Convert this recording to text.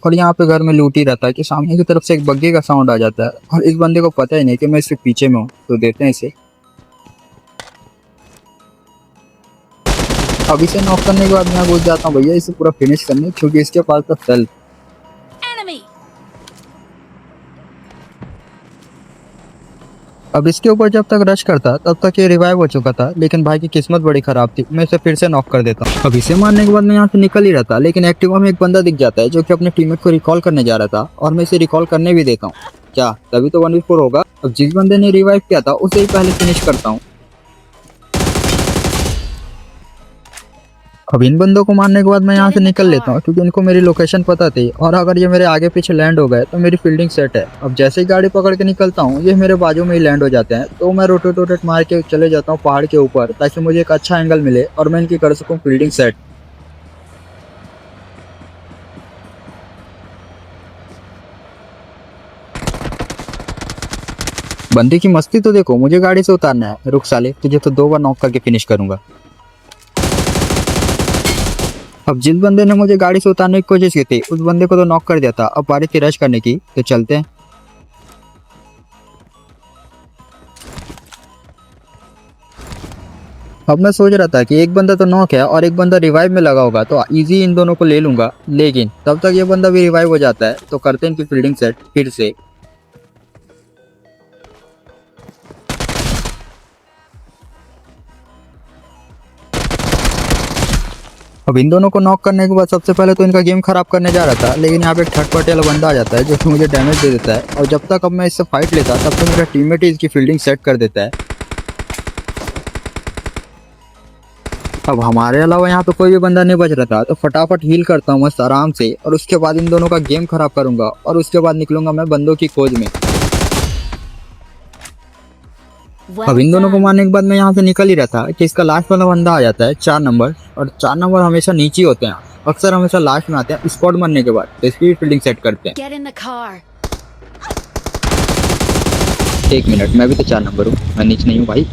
और यहाँ पे घर में लूट ही रहता है कि सामने की तरफ से एक बग्घी का साउंड आ जाता है और इस बंदे को पता ही नहीं कि मैं इसके पीछे में हूँ। तो देते हैं इसे। अब इसे नॉक करने के बाद मैं घुस जाता हूँ भैया इसे पूरा फिनिश करने, क्योंकि इसके पास तो सेल्फ। Enemy! अब इसके ऊपर जब तक रश करता तब तक ये रिवाइव हो चुका था, लेकिन भाई की किस्मत बड़ी खराब थी। मैं इसे फिर से नॉक कर देता हूँ। अब इसे मारने के बाद मैं यहाँ से निकल ही रहा था, लेकिन एक्टिवा में एक बंदा दिख जाता है जो कि अपने टीममेट को रिकॉल करने जा रहा था, और मैं इसे रिकॉल करने भी देता हूँ। क्या तभी तो 1v4 होगा। अब जिस बंदे ने रिवाइव किया था उसे ही पहले फिनिश करता हूँ। अब इन बंदों को मारने के बाद मैं यहाँ से निकल लेता हूँ, क्योंकि इनको मेरी लोकेशन पता थी, और अगर ये मेरे आगे पीछे लैंड हो गए तो मेरी फील्डिंग सेट है। अब जैसे ही गाड़ी पकड़ के निकलता हूँ ये मेरे बाजू में ही लैंड हो जाते हैं, तो मैं रोटेट मार के चले जाता हूँ पहाड़ के ऊपर, ताकि मुझे एक अच्छा एंगल मिले और मैं इनकी कर सकूँ फील्डिंग सेट। बंदे की मस्ती तो देखो, मुझे गाड़ी से उतारना है। रुक साले, तुझे तो 2 बार नॉक करके फिनिश करूंगा। अब जिस बंदे ने मुझे गाड़ी से उतारने की कोशिश की थी उस बंदे को तो नॉक कर दिया था। अब बारी थी रश करने की, तो चलते हैं। अब मैं सोच रहा था कि एक बंदा तो नॉक है और एक बंदा रिवाइव में लगा होगा, तो इजी इन दोनों को ले लूंगा, लेकिन तब तक ये बंदा भी रिवाइव हो जाता है। तो करते हैं इनकी फील्डिंग सेट फिर से। अब इन दोनों को नॉक करने के बाद सबसे पहले तो इनका गेम खराब करने जा रहा था, लेकिन यहाँ पे एक थर्ड पार्टी वाला बंदा आ जाता है जो कि मुझे डैमेज दे देता है। और जब तक अब मैं इससे फाइट लेता तब तक मेरा टीममेट ही इसकी फील्डिंग सेट कर देता है। अब हमारे अलावा यहाँ पे कोई भी बंदा नहीं बच रहा था, तो फटाफट हील करता हूँ मस्त आराम से, और उसके बाद इन दोनों का गेम खराब करूंगा, और उसके बाद निकलूंगा मैं बंदों की खोज में। अब इन दोनों को मारने के बाद मैं यहाँ से निकल ही रहा था कि इसका लास्ट वाला बंदा आ जाता है 4 नंबर, और 4 नंबर हमेशा नीचे होते हैं, अक्सर हमेशा लास्ट में आते हैं स्पॉट मरने के बाद। तो इसकी फील्डिंग सेट करते हैं। Get in the car. 1 minute, मैं भी तो 4 नंबर हूँ, मैं नीचे नहीं हूँ भाई।